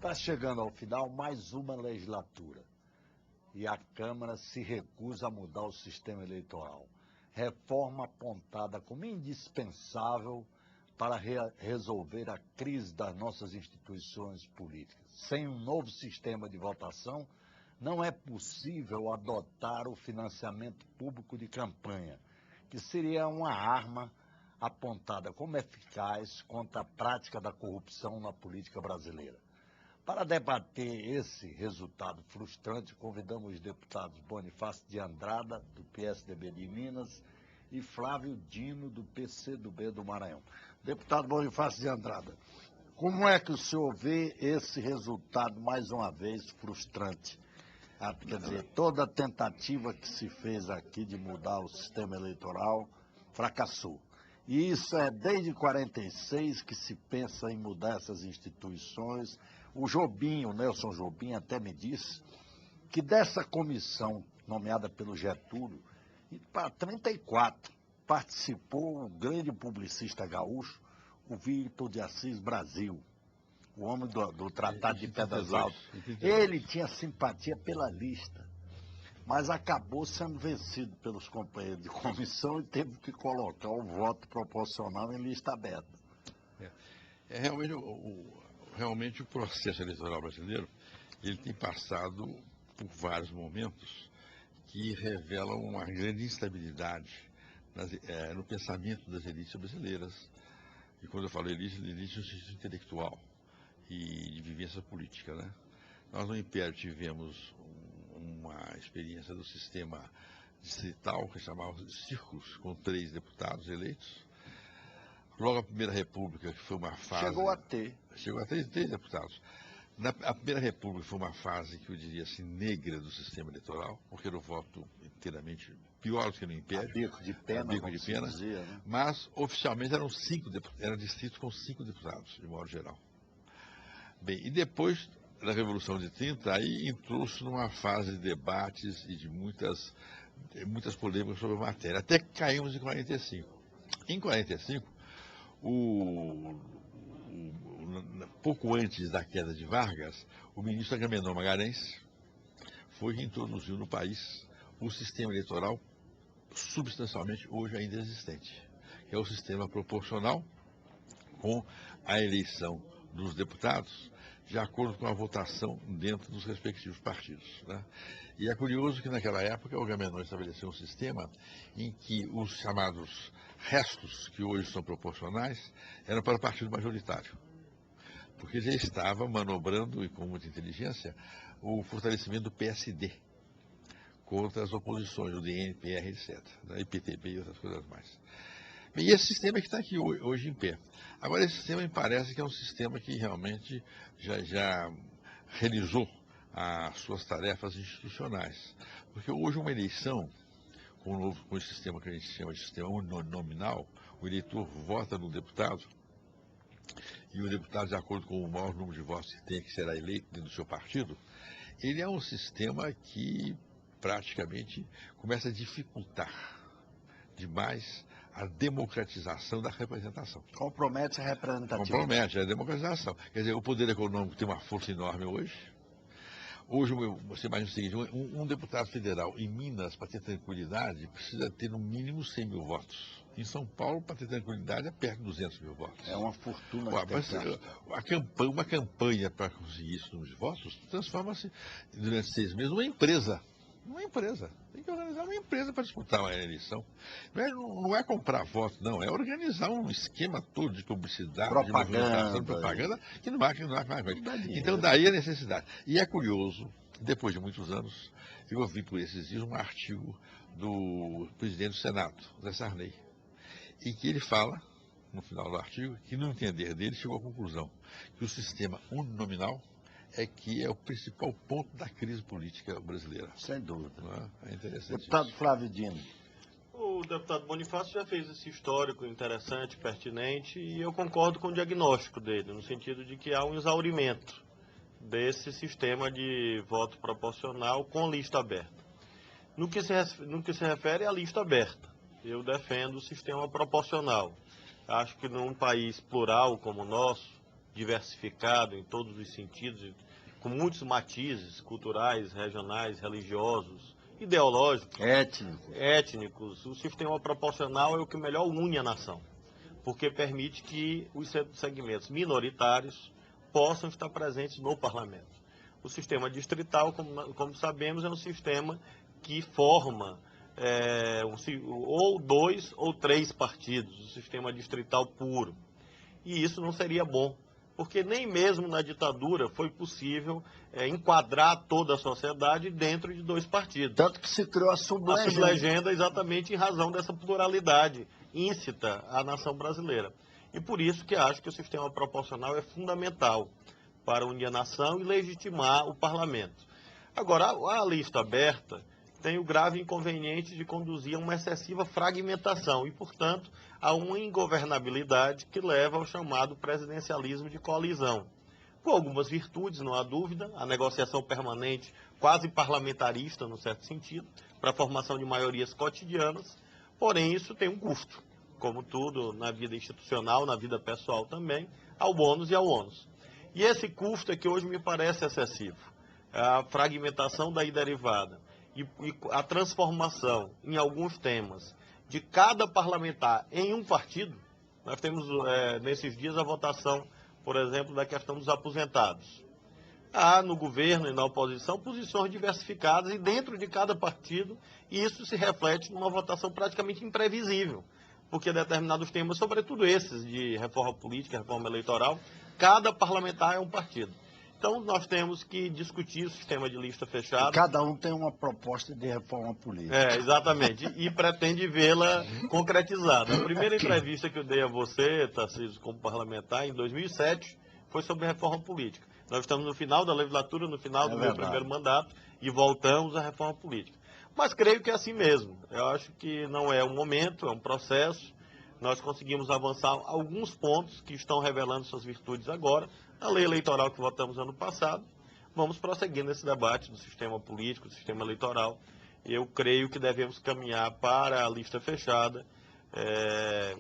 Está chegando ao final mais uma legislatura e a Câmara se recusa a mudar o sistema eleitoral. Reforma apontada como indispensável para resolver a crise das nossas instituições políticas. Sem um novo sistema de votação, não é possível adotar o financiamento público de campanha, que seria uma arma apontada como eficaz contra a prática da corrupção na política brasileira. Para debater esse resultado frustrante, convidamos os deputados Bonifácio de Andrada, do PSDB de Minas, e Flávio Dino, do PCdoB do Maranhão. Deputado Bonifácio de Andrada, como é que o senhor vê esse resultado, mais uma vez, frustrante? Quer dizer, toda a tentativa que se fez aqui de mudar o sistema eleitoral fracassou. E isso é desde 46 que se pensa em mudar essas instituições. O Jobim, o Nelson Jobim, até me disse que dessa comissão nomeada pelo Getúlio, para 34 participou o grande publicista gaúcho, o Vitor de Assis Brasil, o homem do Tratado de Pedras Altas. Ele tinha simpatia pela lista, mas acabou sendo vencido pelos companheiros de comissão e teve que colocar o voto proporcional em lista aberta. Realmente o processo eleitoral brasileiro, ele tem passado por vários momentos que revelam uma grande instabilidade no pensamento das elites brasileiras. E quando eu falo elite no sentido intelectual e de vivência política, né? Nós no Império tivemos uma experiência do sistema distrital, que chamava de círculos, com 3 deputados eleitos. Logo a Primeira República, que foi uma fase... Chegou a ter 3 deputados. A Primeira República foi uma fase que eu diria assim, negra do sistema eleitoral, porque era o voto inteiramente pior do que no Império. A bico de pena, dizia, né? Mas oficialmente eram distritos com 5 deputados, de modo geral. Bem, e depois da Revolução de 30, aí entrou-se numa fase de debates e de muitas polêmicas sobre a matéria, até que caímos em 45. Em 45, pouco antes da queda de Vargas, o ministro Agamenon Magalhães foi que introduziu no país o sistema eleitoral substancialmente hoje ainda existente, que é o sistema proporcional com a eleição dos deputados de acordo com a votação dentro dos respectivos partidos, né? E é curioso que naquela época o Agamenon estabeleceu um sistema em que os chamados restos, que hoje são proporcionais, eram para o partido majoritário, porque já estava manobrando, e com muita inteligência, o fortalecimento do PSD contra as oposições, o DN, PR, etc., né, IPTB e outras coisas mais. E esse sistema é que está aqui hoje em pé. Agora, esse sistema me parece que é um sistema que realmente já realizou as suas tarefas institucionais. Porque hoje uma eleição, com esse sistema que a gente chama de sistema uninominal, o eleitor vota no deputado, e o deputado, de acordo com o maior número de votos que tem, que será eleito dentro do seu partido, ele é um sistema que praticamente começa a dificultar demais a democratização da representação. Compromete a representatividade. Compromete a democratização. Quer dizer, o poder econômico tem uma força enorme hoje. Hoje, você imagina o seguinte, um deputado federal em Minas, para ter tranquilidade, precisa ter no mínimo 100 mil votos. Em São Paulo, para ter tranquilidade, é perto de 200 mil votos. É uma fortuna. Uma campanha para conseguir isso número de votos transforma-se, durante 6 meses, numa empresa. Uma empresa. Tem que organizar uma empresa para disputar uma eleição. Não é comprar voto, não. É organizar um esquema todo de publicidade, de propaganda, que não vai. Então, daí a necessidade. E é curioso, depois de muitos anos, eu ouvi por esses dias um artigo do presidente do Senado, Zé Sarney, em que ele fala, no final do artigo, que no entender dele chegou à conclusão que o sistema uninominal é o principal ponto da crise política brasileira. Sem dúvida. É interessante. Deputado Flávio Dino. O deputado Bonifácio já fez esse histórico interessante, pertinente, e eu concordo com o diagnóstico dele, no sentido de que há um exaurimento desse sistema de voto proporcional com lista aberta. No que se refere à lista aberta, eu defendo o sistema proporcional. Acho que num país plural como o nosso, diversificado em todos os sentidos, com muitos matizes culturais, regionais, religiosos, ideológicos, étnicos. O sistema proporcional é o que melhor une a nação, porque permite que os segmentos minoritários possam estar presentes no parlamento. O sistema distrital, como sabemos, é um sistema que forma ou 2 ou 3 partidos, o sistema distrital puro. E isso não seria bom, porque nem mesmo na ditadura foi possível enquadrar toda a sociedade dentro de 2 partidos. Tanto que se criou a sublegenda. A sublegenda exatamente em razão dessa pluralidade íncita à nação brasileira. E por isso que acho que o sistema proporcional é fundamental para unir a nação e legitimar o parlamento. Agora, a lista aberta tem o grave inconveniente de conduzir a uma excessiva fragmentação e, portanto, a uma ingovernabilidade que leva ao chamado presidencialismo de coalizão. Com algumas virtudes, não há dúvida, a negociação permanente, quase parlamentarista, no certo sentido, para a formação de maiorias cotidianas, porém isso tem um custo, como tudo na vida institucional, na vida pessoal também, ao bônus e ao ônus. E esse custo é que hoje me parece excessivo. A fragmentação daí derivada e a transformação em alguns temas de cada parlamentar em um partido. Nós temos nesses dias a votação, por exemplo, da questão dos aposentados. Há no governo e na oposição posições diversificadas e dentro de cada partido, e isso se reflete numa votação praticamente imprevisível, porque determinados temas, sobretudo esses de reforma política, reforma eleitoral, cada parlamentar é um partido. Então, nós temos que discutir o sistema de lista fechada. E cada um tem uma proposta de reforma política. Exatamente. E pretende vê-la concretizada. A primeira entrevista que eu dei a você, Tarcísio, como parlamentar, em 2007, foi sobre reforma política. Nós estamos no final da legislatura, no final do meu primeiro mandato, e voltamos à reforma política. Mas creio que é assim mesmo. Eu acho que não é um momento, é um processo. Nós conseguimos avançar alguns pontos que estão revelando suas virtudes agora. A lei eleitoral que votamos ano passado, vamos prosseguir nesse debate do sistema político, do sistema eleitoral. Eu creio que devemos caminhar para a lista fechada,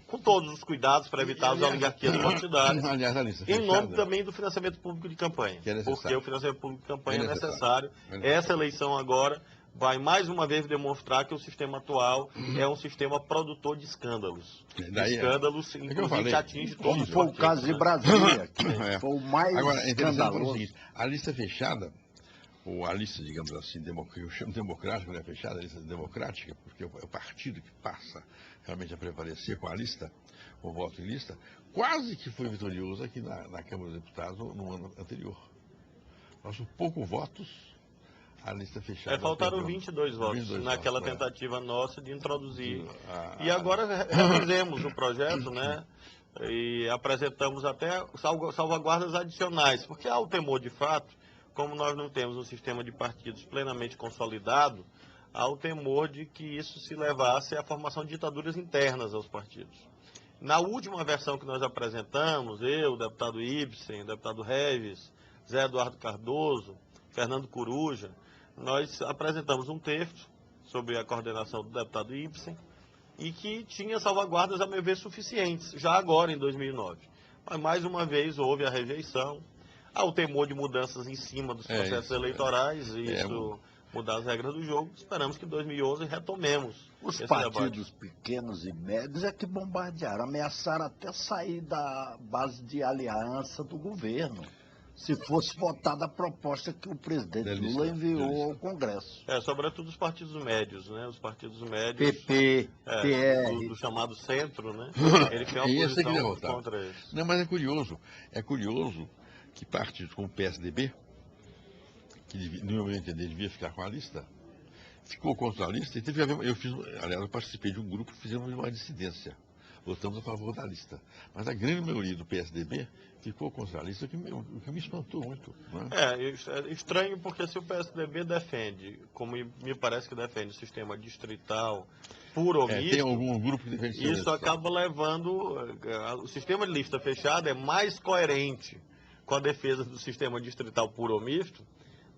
com todos os cuidados para evitar as oligarquias partidárias, em nome também do financiamento público de campanha, porque o financiamento público de campanha é necessário. Essa eleição agora vai mais uma vez demonstrar que o sistema atual é um sistema produtor de escândalos. Escândalos, inclusive, que atinge todos os partidos. Como foi o caso de Brasília, que foi o mais escandaloso. A lista fechada, ou a lista, digamos assim, eu chamo democrática, não é fechada, a lista democrática, porque é o partido que passa realmente a prevalecer com a lista, com o voto em lista, quase que foi vitorioso aqui na Câmara dos Deputados no ano anterior. Nós, poucos votos, a lista fechada. Faltaram 22 votos naquela tentativa nossa de introduzir. E agora refizemos o projeto, né? E apresentamos até salvaguardas adicionais, porque há o temor de fato, como nós não temos um sistema de partidos plenamente consolidado, há o temor de que isso se levasse à formação de ditaduras internas aos partidos. Na última versão que nós apresentamos, eu, o deputado Ibsen, o deputado Reves, Zé Eduardo Cardoso, Fernando Coruja, nós apresentamos um texto sobre a coordenação do deputado Ibsen e que tinha salvaguardas, a meu ver, suficientes, já agora em 2009. Mas, mais uma vez, houve a rejeição, há o temor de mudanças em cima dos processos eleitorais, e isso mudar as regras do jogo. Esperamos que em 2011 retomemos os esse partidos debate. Pequenos e médios é que bombardearam, ameaçaram até sair da base de aliança do governo, se fosse votada a proposta que o presidente Lula enviou ao Congresso. Sobretudo os partidos médios, né? Os partidos médios. PP, PR. Do chamado centro, né? Ele tem uma posição contra eles. Não, mas é curioso que partidos como o PSDB, que no meu entender devia ficar com a lista, ficou contra a lista e eu participei de um grupo que fizemos uma dissidência. Votamos a favor da lista. Mas a grande maioria do PSDB ficou contra a lista, o que me espantou muito. Não é? É estranho porque se o PSDB defende, como me parece que defende o sistema distrital puro ou misto, tem algum grupo que defende isso acaba levando... O sistema de lista fechada é mais coerente com a defesa do sistema distrital puro ou misto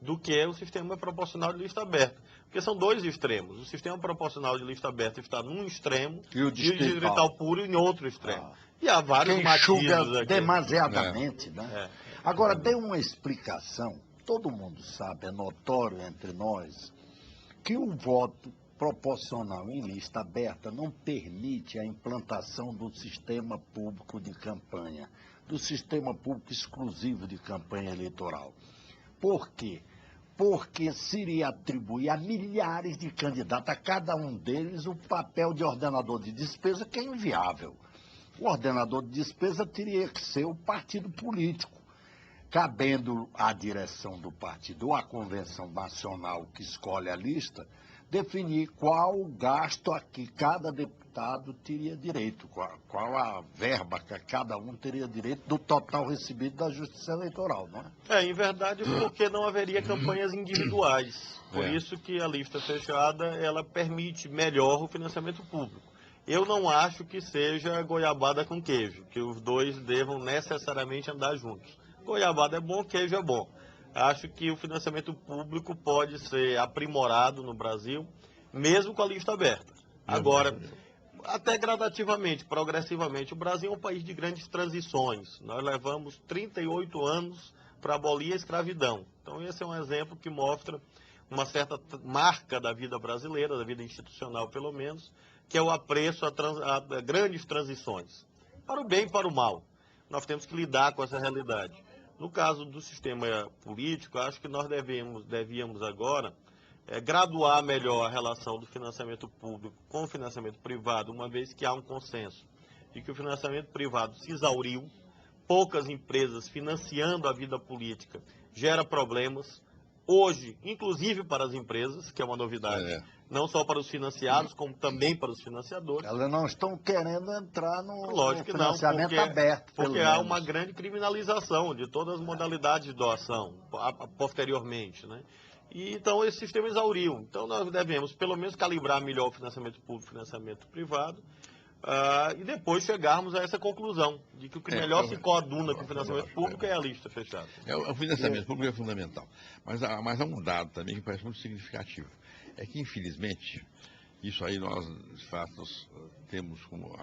do que o sistema proporcional de lista aberta. Porque são dois extremos. O sistema proporcional de lista aberta está num extremo E o distrital puro em outro extremo. Ah. E há vários Que matizes enxuga aqui. demasiadamente, né? É. Agora, dê uma explicação. Todo mundo sabe, é notório entre nós, que o voto proporcional em lista aberta não permite a implantação do sistema público de campanha, do sistema público exclusivo de campanha eleitoral. Por quê? Porque seria atribuir a milhares de candidatos, a cada um deles, o papel de ordenador de despesa, que é inviável. O ordenador de despesa teria que ser o partido político, cabendo à direção do partido ou à convenção nacional que escolhe a lista, definir qual o gasto a que cada deputado teria direito, qual a verba que cada um teria direito do total recebido da Justiça Eleitoral, não é? Em verdade, porque não haveria campanhas individuais. Por É. isso que a lista fechada, ela permite melhor o financiamento público. Eu não acho que seja goiabada com queijo, que os dois devam necessariamente andar juntos. Goiabada é bom, queijo é bom. Acho que o financiamento público pode ser aprimorado no Brasil, mesmo com a lista aberta. Agora, até gradativamente, progressivamente, o Brasil é um país de grandes transições. Nós levamos 38 anos para abolir a escravidão. Então, esse é um exemplo que mostra uma certa marca da vida brasileira, da vida institucional pelo menos, que é o apreço a grandes transições, para o bem e para o mal. Nós temos que lidar com essa realidade. No caso do sistema político, acho que nós devíamos agora graduar melhor a relação do financiamento público com o financiamento privado, uma vez que há um consenso de que o financiamento privado se exauriu, poucas empresas financiando a vida política gera problemas, hoje, inclusive para as empresas, que é uma novidade, não só para os financiados, como também para os financiadores. Elas não estão querendo entrar no Lógico que não, financiamento aberto, pelo porque há menos. uma grande criminalização de todas as modalidades de doação, posteriormente, né? E, então, esse sistema exauriu. Então, nós devemos, pelo menos, calibrar melhor o financiamento público e o financiamento privado, e depois chegarmos a essa conclusão, de que o que melhor se coaduna com o financiamento público é a lista fechada. O financiamento público é fundamental. Mas há um dado também que parece muito significativo. É que, infelizmente, isso aí nós, de fato, temos como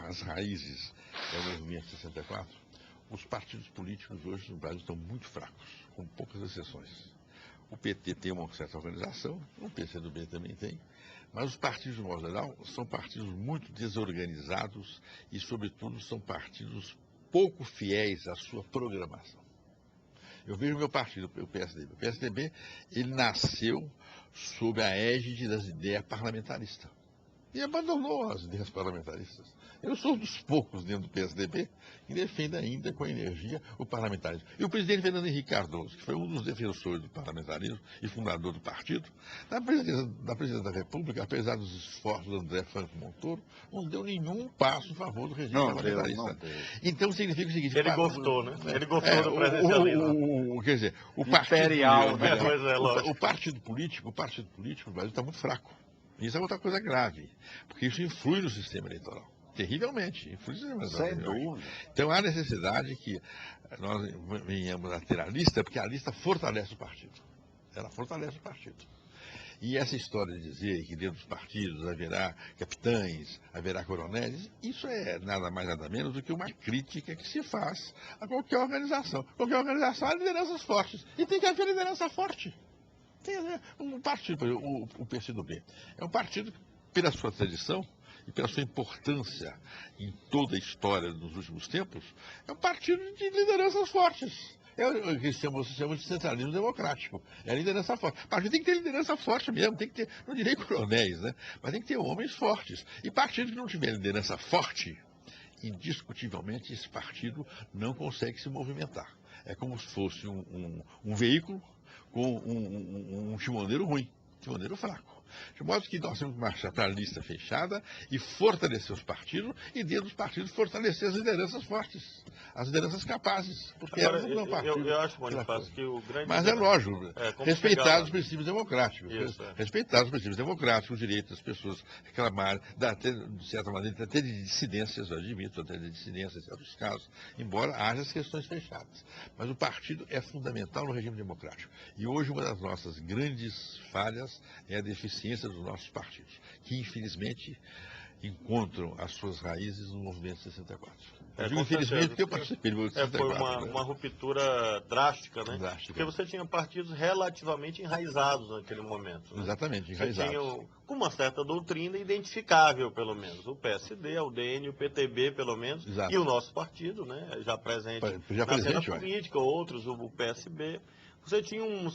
as raízes do movimento 64, os partidos políticos hoje no Brasil estão muito fracos, com poucas exceções. O PT tem uma certa organização, o PCdoB também tem, mas os partidos, de modo geral, são partidos muito desorganizados e, sobretudo, são partidos pouco fiéis à sua programação. Eu vejo o meu partido, o PSDB. O PSDB, ele nasceu sob a égide das ideias parlamentaristas e abandonou as ideias parlamentaristas. Eu sou um dos poucos dentro do PSDB que defende ainda com energia o parlamentarismo. E o presidente Fernando Henrique Cardoso, que foi um dos defensores do parlamentarismo e fundador do partido, na presidência da República, apesar dos esforços do André Franco Montoro, não deu nenhum passo em favor do regime parlamentarista. Não deu. Então significa o seguinte... Ele gostou, né? Ele gostou do presidencialismo. Quer dizer, o Imperial, partido, o partido político no Brasil está muito fraco. Isso é outra coisa grave, porque isso influi no sistema eleitoral. Terrivelmente, influi no sistema eleitoral. Sem dúvida. Então há necessidade que nós venhamos a ter a lista, porque a lista fortalece o partido. Ela fortalece o partido. E essa história de dizer que dentro dos partidos haverá capitães, haverá coronéis, isso é nada mais nada menos do que uma crítica que se faz a organização. Qualquer organização há lideranças fortes. E tem que haver liderança forte. Um partido, o PCdoB, é um partido que, pela sua tradição e pela sua importância em toda a história dos últimos tempos, é um partido de lideranças fortes. É o que chamamos de centralismo democrático. É a liderança forte. O partido tem que ter liderança forte mesmo, tem que ter, não direi coronéis, né? Mas tem que ter homens fortes. E partido que não tiver liderança forte, indiscutivelmente esse partido não consegue se movimentar. É como se fosse um veículo com um timoneiro ruim, timoneiro fraco. De modo que nós temos que marchar para a lista fechada e fortalecer os partidos, e dentro dos partidos fortalecer as lideranças fortes, as lideranças capazes, porque Agora, elas não partido. eu acho, Bonifácio, que o grande... Mas é lógico, respeitar os princípios democráticos, Isso, respeitar os princípios democráticos, os direitos das pessoas reclamarem, até, de certa maneira, até de dissidências, eu admito, até de dissidências em certos casos, embora haja as questões fechadas. Mas o partido é fundamental no regime democrático. E hoje uma das nossas grandes falhas é a deficiência dos nossos partidos, que infelizmente encontram as suas raízes no movimento 64. Eu digo infelizmente porque eu participei do movimento 64. Foi uma ruptura drástica, né? Drástica. Porque você tinha partidos relativamente enraizados naquele momento. Né? Exatamente, enraizados. Você tinha com uma certa doutrina identificável, pelo menos. O PSD, a UDN, o PTB, pelo menos. Exato. E o nosso partido, né? Já presente na cena política, outros, o PSB. Você tinha uma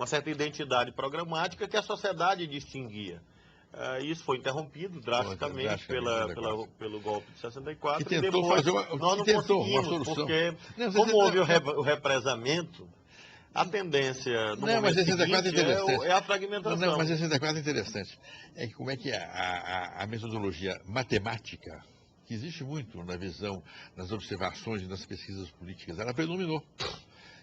certa identidade programática que a sociedade distinguia. Isso foi interrompido drasticamente pelo golpe de 64. Que tentou depois fazer nós não conseguimos, porque como houve o represamento, a tendência no momento seguinte é a fragmentação. Não, mas 64 é interessante. É que como é que a metodologia matemática, que existe muito na visão, nas observações e nas pesquisas políticas, ela predominou.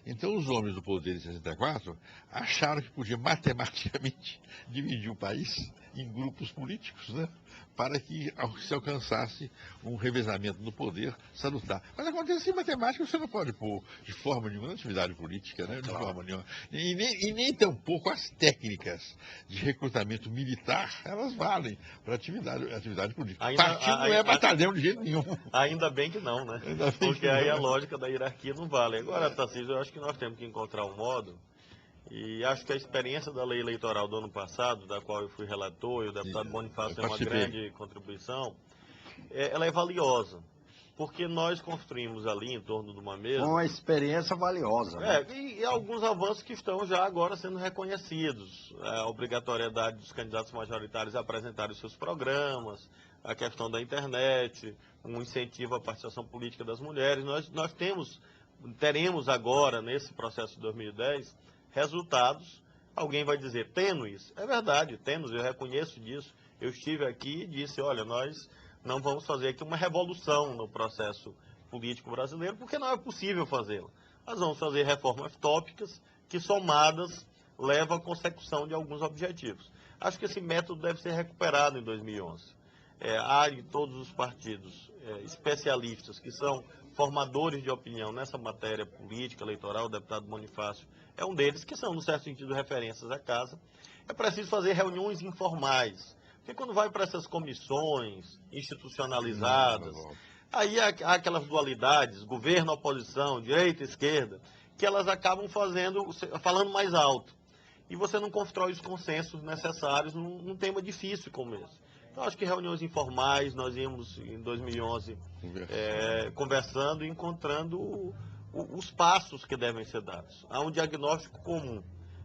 Então, os homens do poder em 64 acharam que podia matematicamente dividir o país em grupos políticos, né? Para que se alcançasse um revezamento no poder salutar. Mas acontece em matemática, você não pode pôr de forma nenhuma na atividade política, né? De forma nenhuma. E nem tampouco as técnicas de recrutamento militar, elas valem para a atividade política. Partido não é batalhão de jeito nenhum. Ainda bem que não, né? Porque aí a lógica da hierarquia não vale. Agora, Tarcísio, eu acho que nós temos que encontrar um modo. E acho que a experiência da lei eleitoral do ano passado, da qual eu fui relator, e o deputado Bonifácio tem uma grande contribuição, ela é valiosa. Porque nós construímos ali em torno de uma mesa... Uma experiência valiosa. Né? E alguns avanços que estão já agora sendo reconhecidos. A obrigatoriedade dos candidatos majoritários a apresentarem os seus programas, a questão da internet, um incentivo à participação política das mulheres. Nós teremos agora, nesse processo de 2010... resultados, alguém vai dizer tênues, é verdade, tênues, eu reconheço disso, eu estive aqui e disse, olha, nós não vamos fazer aqui uma revolução no processo político brasileiro, porque não é possível fazê-la. Nós vamos fazer reformas tópicas que, somadas, levam à consecução de alguns objetivos. Acho que esse método deve ser recuperado em 2011. Há em todos os partidos especialistas que são formadores de opinião nessa matéria política, eleitoral, o deputado Bonifácio é um deles, que são, no certo sentido, referências à casa. É preciso fazer reuniões informais, porque quando vai para essas comissões institucionalizadas, aí há aquelas dualidades, governo, oposição, direita, esquerda, que elas acabam falando mais alto. E você não constrói os consensos necessários num tema difícil como esse. Então, acho que reuniões informais, nós íamos em 2011 conversando e encontrando os passos que devem ser dados. Há um diagnóstico comum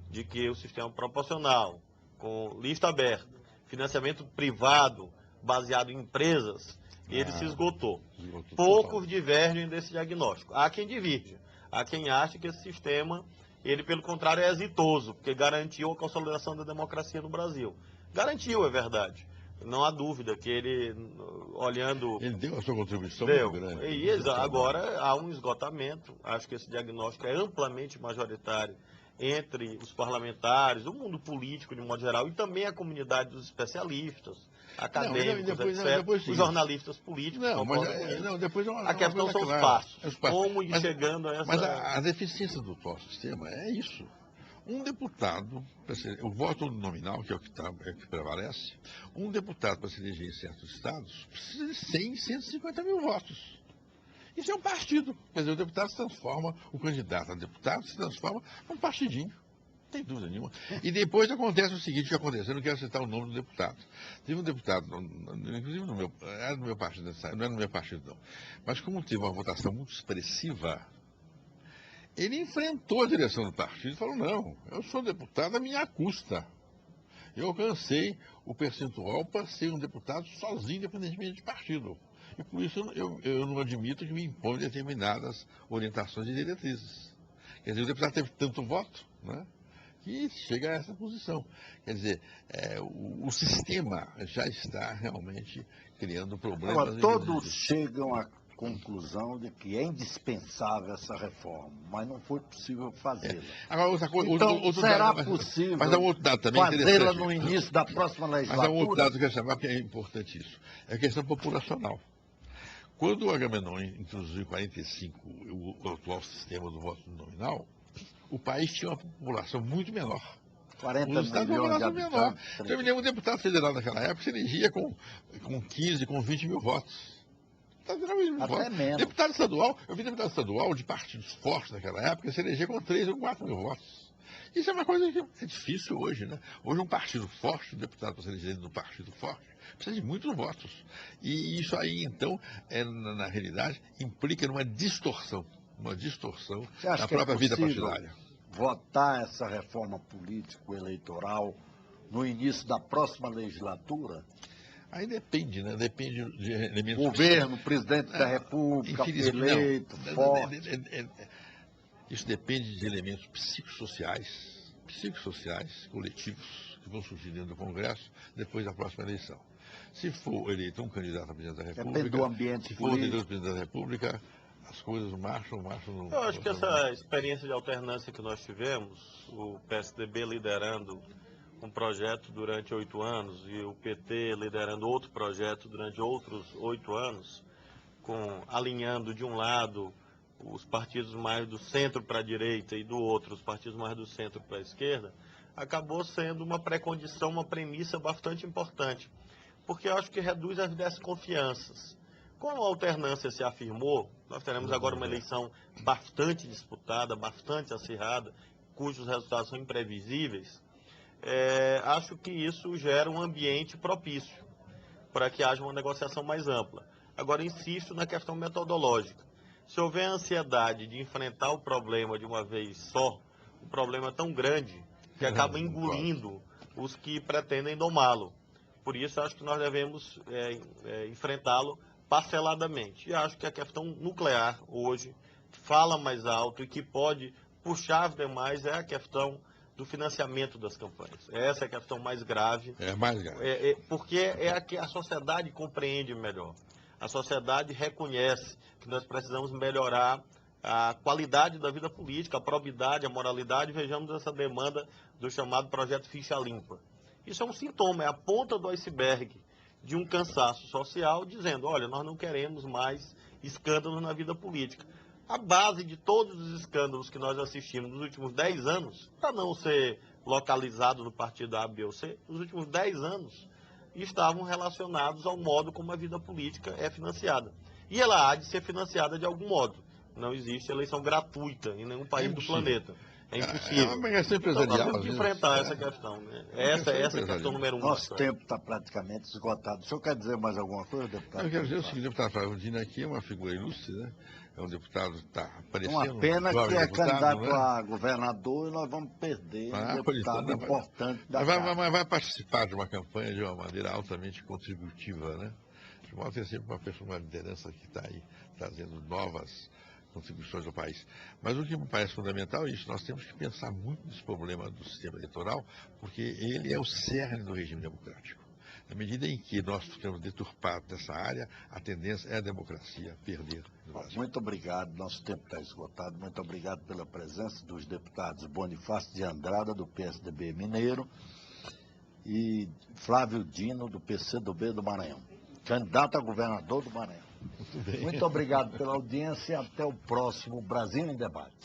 de que o sistema proporcional, com lista aberta, financiamento privado baseado em empresas, ele se esgotou. Poucos divergem desse diagnóstico. Há quem divirja. Há quem acha que esse sistema, ele pelo contrário é exitoso, porque garantiu a consolidação da democracia no Brasil. Garantiu, é verdade. Não há dúvida que ele, olhando... Ele deu a sua contribuição muito grande. E agora há um esgotamento. Acho que esse diagnóstico é amplamente majoritário entre os parlamentares, o mundo político de modo geral, e também a comunidade dos especialistas, acadêmicos, etc., os jornalistas políticos. A questão são os passos. Como ir chegando a essa... Mas a deficiência do nosso sistema é isso. Um deputado, o voto nominal, que é o que prevalece, um deputado para se eleger em certos estados precisa de 100, 150 mil votos. Isso é um partido. Quer dizer, o deputado se transforma, o candidato a deputado se transforma num partidinho. Não tem dúvida nenhuma. E depois acontece o seguinte, que aconteceu, eu não quero citar o nome do deputado. Teve um deputado, inclusive era no meu partido, não era no meu partido não, mas como teve uma votação muito expressiva, ele enfrentou a direção do partido e falou, não, eu sou deputado à minha custa. Eu alcancei o percentual para ser um deputado sozinho, independentemente de partido. E por isso eu não admito que me imponham determinadas orientações e diretrizes. Quer dizer, o deputado teve tanto voto, né, que chega a essa posição. Quer dizer, o sistema já está realmente criando problemas. Agora, todos chegam à conclusão de que é indispensável essa reforma, mas não foi possível fazê-la. Agora, outra coisa, então, será possível fazê-la no início da próxima legislatura? Mas há um outro dado que eu quero chamar, que é importante isso. É a questão populacional. Quando o Agamenon introduziu em 1945 o atual sistema do voto nominal, o país tinha uma população muito menor. 40 milhões de habitantes. Então, eu me lembro, um deputado federal naquela época se elegia com 15, com 20 mil votos. Até menos. Deputado estadual, eu vi deputado estadual de partidos fortes naquela época se eleger com 3 ou 4 mil votos. Isso é uma coisa que é difícil hoje, né? Hoje um partido forte, um deputado para se eleger no partido forte, precisa de muitos votos. E isso aí, então, na realidade, implica numa distorção da própria vida partidária. Votar essa reforma político-eleitoral no início da próxima legislatura? Aí depende, né? Depende de elementos... Governo, presidente da República, eleito, forte. Isso depende de elementos psicossociais, coletivos, que vão surgir dentro do Congresso depois da próxima eleição. Se for eleito um candidato a presidente da República... Depende do ambiente se for eleito o presidente da República, as coisas marcham no... Eu acho que essa experiência de alternância que nós tivemos, o PSDB liderando um projeto durante 8 anos e o PT liderando outro projeto durante outros 8 anos, alinhando de um lado os partidos mais do centro para a direita e do outro os partidos mais do centro para a esquerda, acabou sendo uma pré-condição, uma premissa bastante importante, porque eu acho que reduz as desconfianças. Como a alternância se afirmou, nós teremos agora uma eleição bastante disputada, bastante acirrada, cujos resultados são imprevisíveis. Acho que isso gera um ambiente propício para que haja uma negociação mais ampla. Agora, insisto na questão metodológica. Se houver ansiedade de enfrentar o problema de uma vez só, o problema é tão grande que acaba engolindo os que pretendem domá-lo. Por isso, acho que nós devemos enfrentá-lo parceladamente. E acho que a questão nuclear hoje fala mais alto e que pode puxar as demais é a questão do financiamento das campanhas. Essa é a questão mais grave. É mais grave. Porque é a que a sociedade compreende melhor. A sociedade reconhece que nós precisamos melhorar a qualidade da vida política, a probidade, a moralidade. Vejamos essa demanda do chamado projeto Ficha Limpa. Isso é um sintoma, é a ponta do iceberg de um cansaço social, dizendo, olha, nós não queremos mais escândalos na vida política. A base de todos os escândalos que nós assistimos nos últimos 10 anos, para não ser localizado no partido A, B ou C, nos últimos 10 anos, estavam relacionados ao modo como a vida política é financiada. E ela há de ser financiada de algum modo. Não existe eleição gratuita em nenhum país do planeta. É impossível. É uma questão empresarial. Então, nós temos que enfrentar essa questão. Né? Essa é a questão número 1. Nosso tempo está praticamente esgotado. O senhor quer dizer mais alguma coisa, deputado? Eu quero dizer o seguinte, o deputado Flávio Dino aqui é uma figura ilustre, né? É um deputado que está aparecendo. Uma pena que é candidato a governador e nós vamos perder um deputado importante da casa. Mas vai participar de uma campanha de uma maneira altamente contributiva, né? De modo que é sempre uma liderança que está aí trazendo novas contribuições ao país. Mas o que me parece fundamental é isso, nós temos que pensar muito nesse problema do sistema eleitoral, porque ele é o cerne do regime democrático. Na medida em que nós ficamos deturpados dessa área, a tendência é a democracia perder no Brasil. Muito obrigado, nosso tempo está esgotado. Muito obrigado pela presença dos deputados Bonifácio de Andrada, do PSDB Mineiro, e Flávio Dino, do PCdoB do Maranhão, candidato a governador do Maranhão. Muito obrigado pela audiência e até o próximo Brasil em Debate.